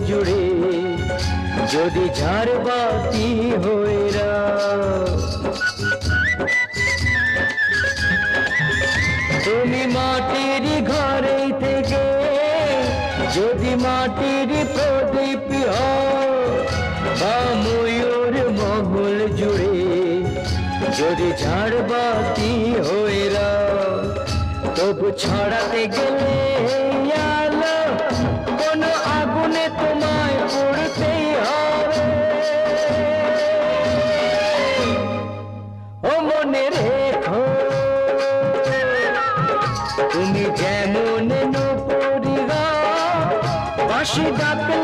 জুড়ে যদি ঝাড়বাতি হয়ে তুমি মাটির ঘরে থেকে যদি মাটির প্রদীপ হও বা ময়ূর মহল জুড়ে যদি ঝাড়বাতি হয়ে তবু ছড়াতে গেলে আলো কোনো আগুনে তোমায় পড়তেই হবে। ও মনে রেখো তুমি যেমন নূপুরি গাও বাঁশি ডাকে